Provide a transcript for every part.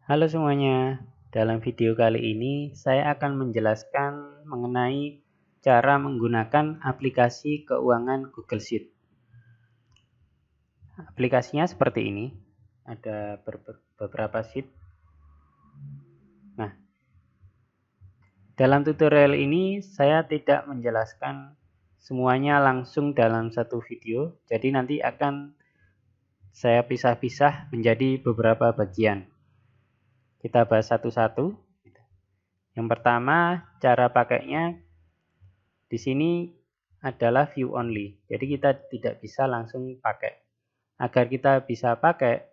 Halo semuanya, dalam video kali ini saya akan menjelaskan mengenai cara menggunakan aplikasi keuangan Google Sheet. Aplikasinya seperti ini, ada beberapa sheet. Nah, dalam tutorial ini saya tidak menjelaskan semuanya langsung dalam satu video, jadi nanti akan saya pisah-pisah menjadi beberapa bagian. Kita bahas satu-satu. Yang pertama, cara pakainya di sini adalah view only. Jadi kita tidak bisa langsung pakai. Agar kita bisa pakai,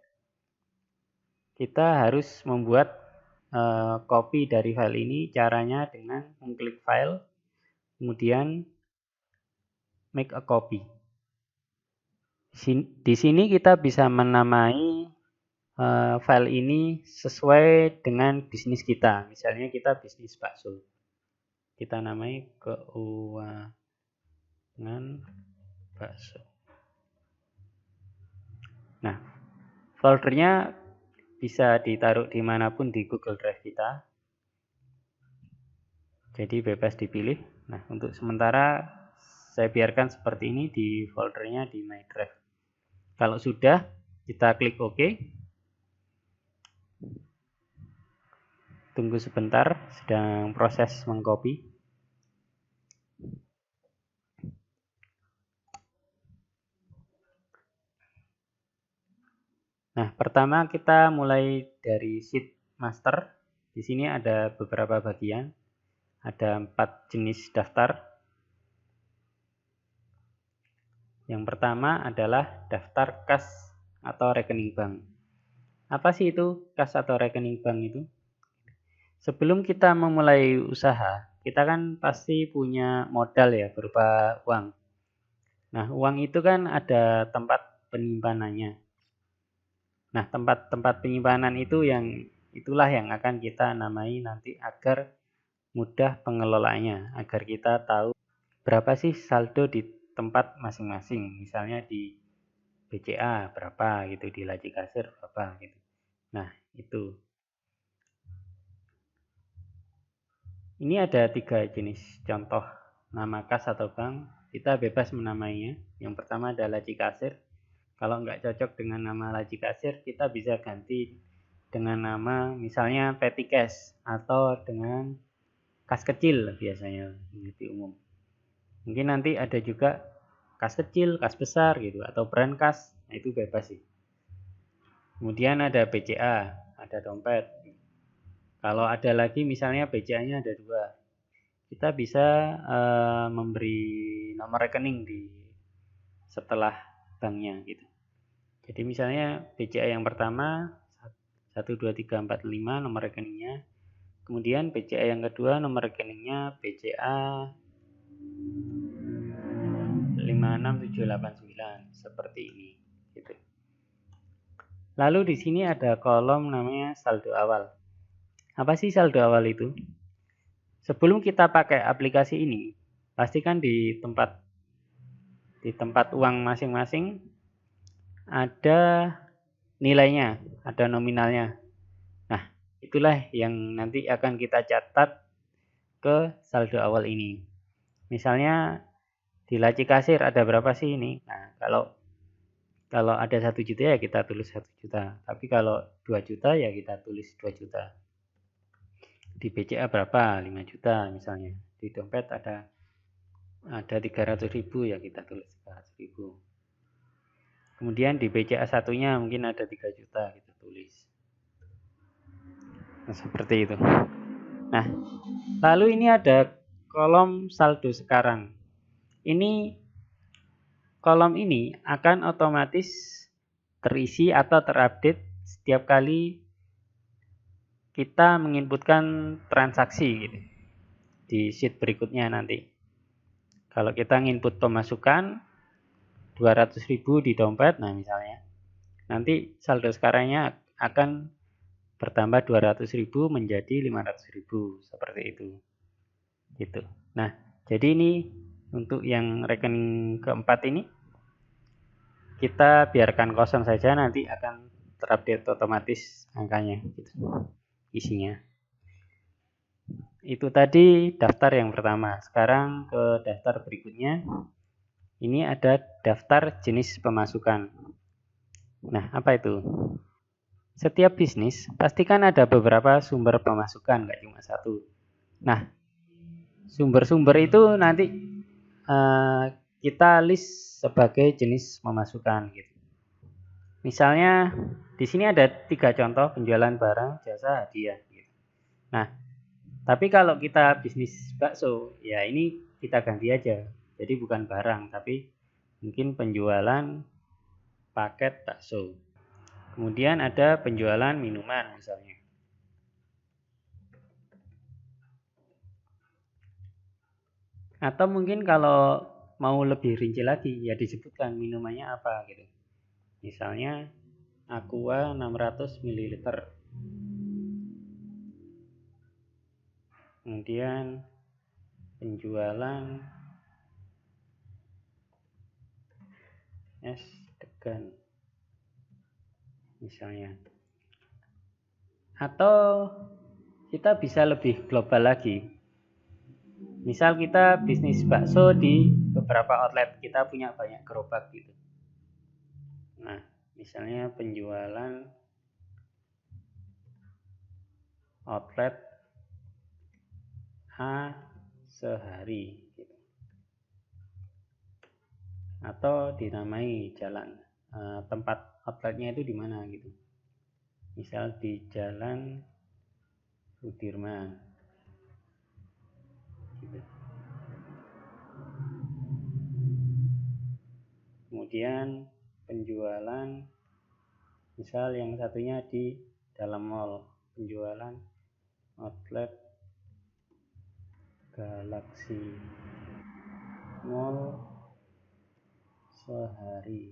kita harus membuat copy dari file ini. Caranya dengan mengklik file, kemudian make a copy. Di sini kita bisa menamai file ini sesuai dengan bisnis kita. Misalnya kita bisnis bakso. Kita namai keuangan bakso. Nah, foldernya bisa ditaruh dimanapun di Google Drive kita. Jadi bebas dipilih. Nah, untuk sementara saya biarkan seperti ini di foldernya di My Drive. Kalau sudah, kita klik OK. Tunggu sebentar, sedang proses mengcopy. Nah, pertama kita mulai dari sheet master. Di sini ada beberapa bagian. Ada 4 jenis daftar. Yang pertama adalah daftar kas atau rekening bank. Apa sih itu kas atau rekening bank itu? Sebelum kita memulai usaha, kita kan pasti punya modal ya berupa uang. Nah, uang itu kan ada tempat penyimpanannya. Nah, tempat-tempat penyimpanan itu itulah yang akan kita namai nanti agar mudah pengelolaannya, agar kita tahu berapa sih saldo di tempat masing-masing. Misalnya di BCA berapa gitu, di laci kasir berapa gitu. Nah, itu. Ini ada 3 jenis contoh nama kas atau bank. Kita bebas menamainya. Yang pertama adalah laci kasir. Kalau nggak cocok dengan nama laci kasir, kita bisa ganti dengan nama misalnya petty cash atau dengan kas kecil biasanya di umum. Mungkin nanti ada juga kas kecil, kas besar gitu atau brand kas. Nah, itu bebas sih. Kemudian ada BCA, ada dompet. Kalau ada lagi misalnya BCA-nya ada 2. Kita bisa memberi nomor rekening di setelah banknya gitu. Jadi misalnya BCA yang pertama 12345 nomor rekeningnya. Kemudian BCA yang kedua nomor rekeningnya BCA 56789 seperti ini gitu. Lalu di sini ada kolom namanya saldo awal. Apa sih saldo awal itu? Sebelum kita pakai aplikasi ini, pastikan di tempat uang masing-masing ada nilainya, ada nominalnya. Nah, itulah yang nanti akan kita catat ke saldo awal ini. Misalnya di laci kasir ada berapa sih ini? Nah, kalau ada 1 juta ya kita tulis 1 juta. Tapi kalau 2 juta ya kita tulis 2 juta. Di BCA berapa? 5 juta misalnya. Di dompet ada 300.000 ya kita tulis 300.000. Kemudian di BCA satunya mungkin ada 3 juta kita tulis. Nah, seperti itu. Nah, lalu ini ada kolom saldo sekarang. Kolom ini akan otomatis terisi atau terupdate setiap kali kita menginputkan transaksi gitu, di sheet berikutnya nanti. Kalau kita nginput pemasukan 200.000 di dompet, nah misalnya, nanti saldo sekarangnya akan bertambah 200.000 menjadi 500.000 seperti itu. Gitu. Nah, jadi ini untuk yang rekening keempat ini kita biarkan kosong saja, nanti akan terupdate otomatis angkanya gitu, isinya. Itu tadi daftar yang pertama. Sekarang ke daftar berikutnya. Ini ada daftar jenis pemasukan. Nah, apa itu? Setiap bisnis pasti kan ada beberapa sumber pemasukan, nggak cuma satu. Nah, sumber-sumber itu nanti kita list sebagai jenis pemasukan gitu. Misalnya di sini ada 3 contoh penjualan barang, jasa, hadiah. Gitu. Nah, tapi kalau kita bisnis bakso, ya ini kita ganti aja. Jadi bukan barang, tapi mungkin penjualan paket bakso. Kemudian ada penjualan minuman misalnya. Atau mungkin kalau mau lebih rinci lagi, ya disebutkan minumannya apa gitu. Misalnya Aqua 600 ml. Kemudian penjualan es degan misalnya. Atau kita bisa lebih global lagi. Misal kita bisnis bakso di beberapa outlet, kita punya banyak gerobak gitu. Nah, misalnya penjualan outlet A sehari gitu. Atau dinamai jalan, tempat outletnya itu di mana gitu. Misal di Jalan Sudirman gitu. Kemudian penjualan misal yang satunya di dalam mall, penjualan outlet Galaxy Mall sehari.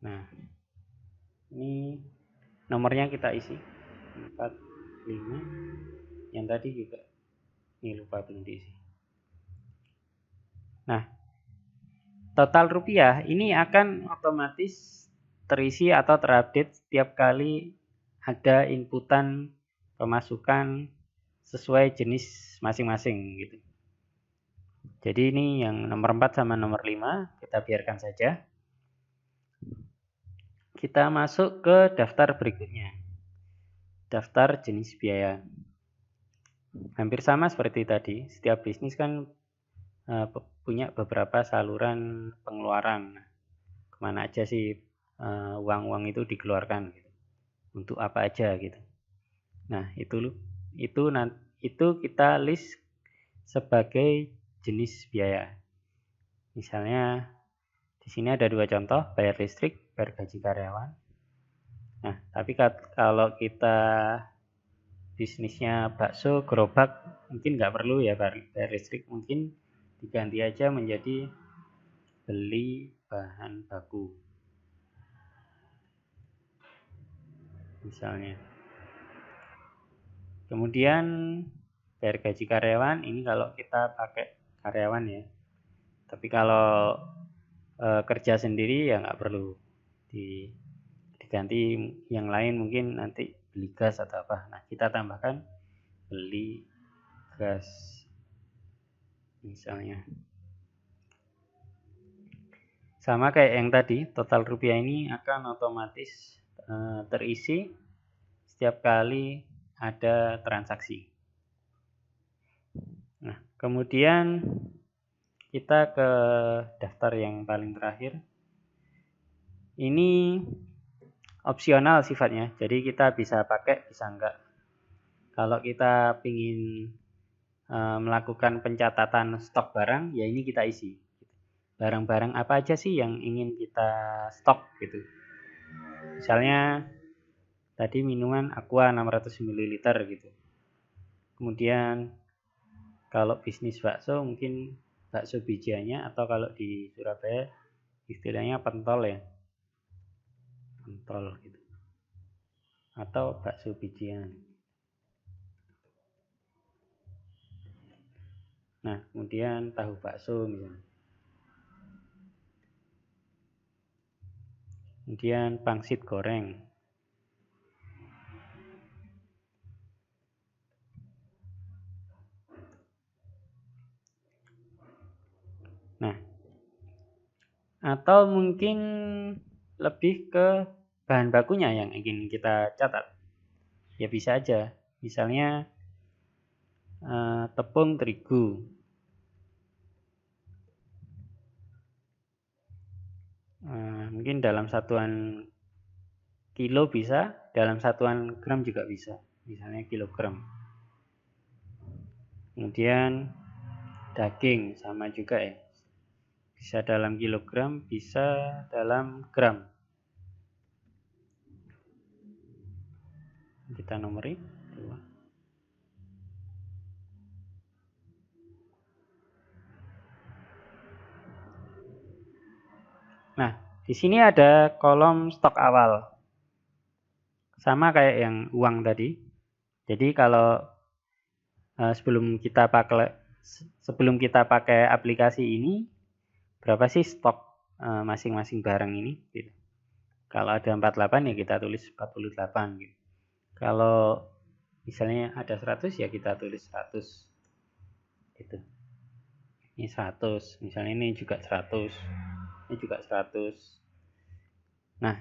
Nah, ini nomornya kita isi 45. Yang tadi juga ini lupa belum diisi. Nah, total rupiah ini akan otomatis terisi atau terupdate setiap kali ada inputan pemasukan sesuai jenis masing-masing gitu. Jadi ini yang nomor 4 sama nomor 5 kita biarkan saja. Kita masuk ke daftar berikutnya. Daftar jenis biaya. Hampir sama seperti tadi, setiap bisnis kan punya beberapa saluran pengeluaran. Kemana aja sih uang-uang itu dikeluarkan gitu. Untuk apa aja gitu. Nah, itu kita list sebagai jenis biaya. Misalnya di sini ada 2 contoh, bayar listrik, bayar gaji karyawan. Nah, tapi kalau kita bisnisnya bakso, gerobak, mungkin nggak perlu ya bayar listrik, mungkin diganti aja menjadi beli bahan baku. Misalnya. Kemudian bayar gaji karyawan, ini kalau kita pakai karyawan ya. Tapi kalau kerja sendiri ya nggak perlu diganti yang lain, mungkin nanti beli gas atau apa. Nah, kita tambahkan beli gas misalnya. Sama kayak yang tadi, total rupiah ini akan otomatis terisi setiap kali ada transaksi. Nah, kemudian kita ke daftar yang paling terakhir. Ini opsional sifatnya, jadi kita bisa pakai, bisa enggak. Kalau kita ingin melakukan pencatatan stok barang, ya ini kita isi. Barang-barang apa aja sih yang ingin kita stok gitu. Misalnya tadi minuman Aqua 600 ml gitu. Kemudian kalau bisnis bakso mungkin bakso bijiannya, atau kalau di Surabaya istilahnya pentol ya. Pentol gitu. Atau bakso bijian. Nah, kemudian tahu bakso misalnya. kemudian pangsit goreng. Nah, atau mungkin lebih ke bahan bakunya yang ingin kita catat. Ya bisa aja, misalnya tepung terigu. Mungkin dalam satuan kilo bisa, dalam satuan gram juga bisa, misalnya kilogram. Kemudian daging sama juga ya, bisa dalam kilogram, bisa dalam gram. Kita nomori 2. Nah, di sini ada kolom stok awal. Sama kayak yang uang tadi. Jadi kalau sebelum kita pakai aplikasi ini, berapa sih stok masing-masing barang ini gitu. Kalau ada 48 ya kita tulis 48 gitu. Kalau misalnya ada 100 ya kita tulis 100 gitu. Ini 100, misalnya ini juga 100. Ini juga 100. Nah,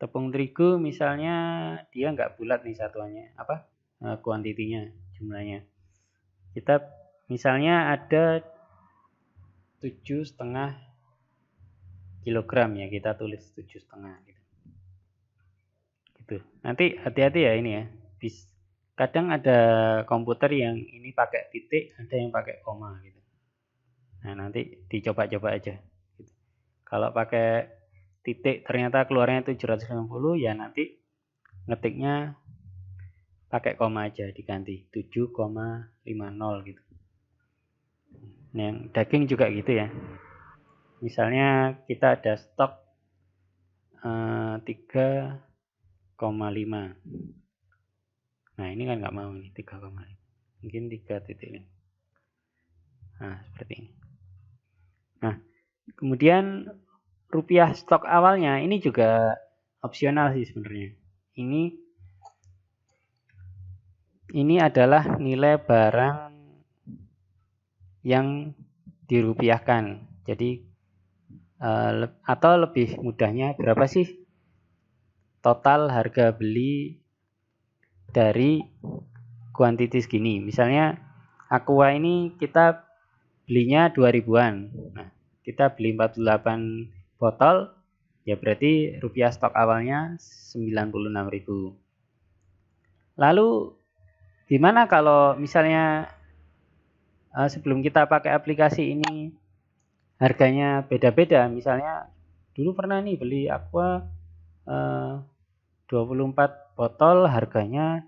tepung terigu misalnya dia nggak bulat nih satuannya, kuantitinya, jumlahnya. Kita misalnya ada 7,5 kilogram ya, kita tulis 7,5 gitu. Nanti hati-hati ya ini ya. Kadang ada komputer yang ini pakai titik, ada yang pakai koma gitu. Nah, nanti dicoba-coba aja. Gitu. Kalau pakai titik ternyata keluarnya 750 ya nanti ngetiknya pakai koma aja, diganti 7,50 gitu. Nah, yang daging juga gitu ya. Misalnya kita ada stok 3,5. Nah, ini kan nggak mau nih 3,5. Mungkin 3 titik. Nah, seperti ini. Nah, kemudian rupiah stok awalnya ini juga opsional sih sebenarnya. Ini adalah nilai barang yang dirupiahkan. Jadi atau lebih mudahnya berapa sih total harga beli dari kuantiti segini. Misalnya Aqua ini kita belinya 2000-an. Nah, kita beli 48 botol, ya berarti rupiah stok awalnya 96.000. Lalu gimana kalau misalnya sebelum kita pakai aplikasi ini harganya beda-beda, misalnya dulu pernah nih beli Aqua 24 botol harganya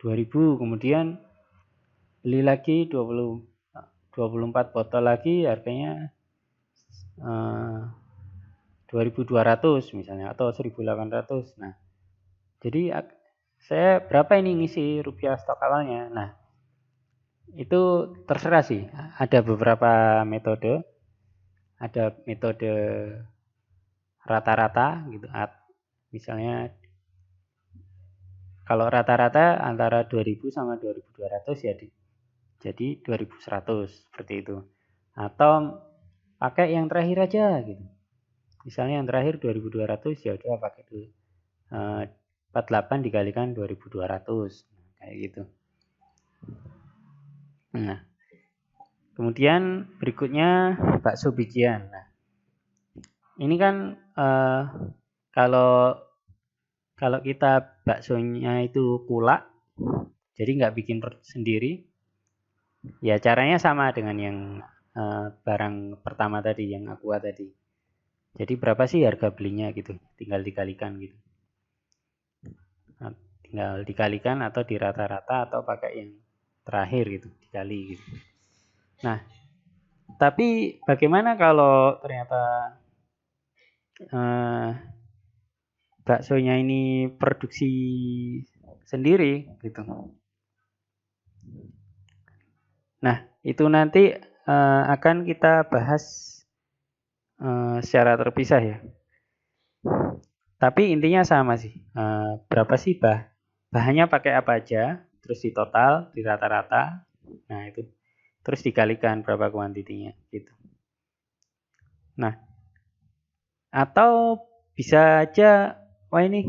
2000, kemudian beli lagi 24 botol lagi harganya 2.200 misalnya atau 1.800. Nah, jadi saya berapa ini ngisi rupiah stok awalnya. Nah, itu terserah sih. Ada beberapa metode. Ada metode rata-rata gitu. Misalnya kalau rata-rata antara 2000 sama 2200 ya jadi 2100 seperti itu. Atau pakai yang terakhir aja gitu. Misalnya yang terakhir 2200 ya udah pakai dulu. 48 dikalikan 2200 kayak gitu. Nah, kemudian berikutnya bakso bijian. Nah, ini kan kalau kita baksonya itu kulak, jadi nggak bikin sendiri, ya caranya sama dengan yang barang pertama tadi, yang Aqua tadi. Jadi berapa sih harga belinya gitu, tinggal dikalikan gitu. Nah, tinggal dikalikan atau dirata-rata atau pakai yang terakhir gitu, dikali gitu. Nah, tapi bagaimana kalau ternyata baksonya ini produksi sendiri gitu. Nah, itu nanti akan kita bahas secara terpisah ya. Tapi intinya sama sih. Berapa sih bahannya pakai apa aja, terus di total, di rata-rata. Nah, itu terus dikalikan berapa kuantitinya gitu. Nah, atau bisa aja, wah ini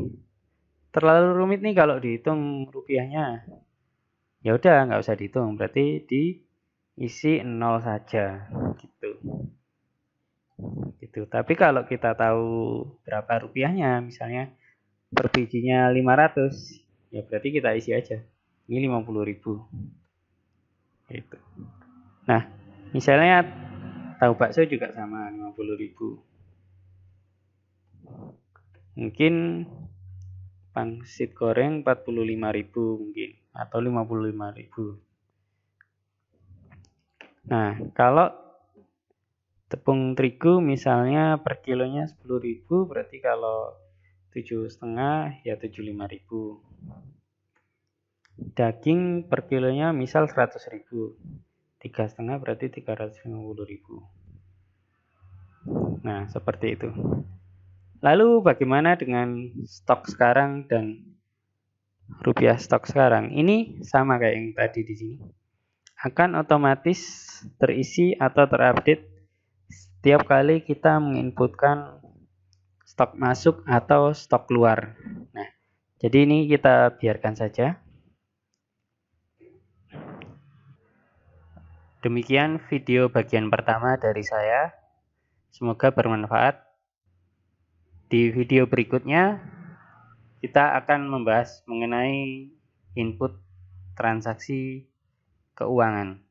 terlalu rumit nih kalau dihitung rupiahnya. Ya udah nggak usah dihitung, berarti diisi 0 saja gitu. Gitu. Tapi kalau kita tahu berapa rupiahnya, misalnya per bijinya 500, ya berarti kita isi aja. Ini 50.000. Gitu. Nah, misalnya tahu bakso juga sama 50.000. Mungkin pangsit goreng 45.000 mungkin atau 55.000. Nah, kalau tepung terigu misalnya per kilonya 10.000, berarti kalau 7,5 ya 75.000. Daging per kilonya misal 100.000. 3,5 berarti 350.000. Nah, seperti itu. Lalu bagaimana dengan stok sekarang dan rupiah stok sekarang? Ini sama kayak yang tadi di sini. Akan otomatis terisi atau terupdate setiap kali kita menginputkan stok masuk atau stok keluar. Nah, jadi ini kita biarkan saja. Demikian video bagian pertama dari saya. Semoga bermanfaat. Di video berikutnya kita akan membahas mengenai input transaksi keuangan.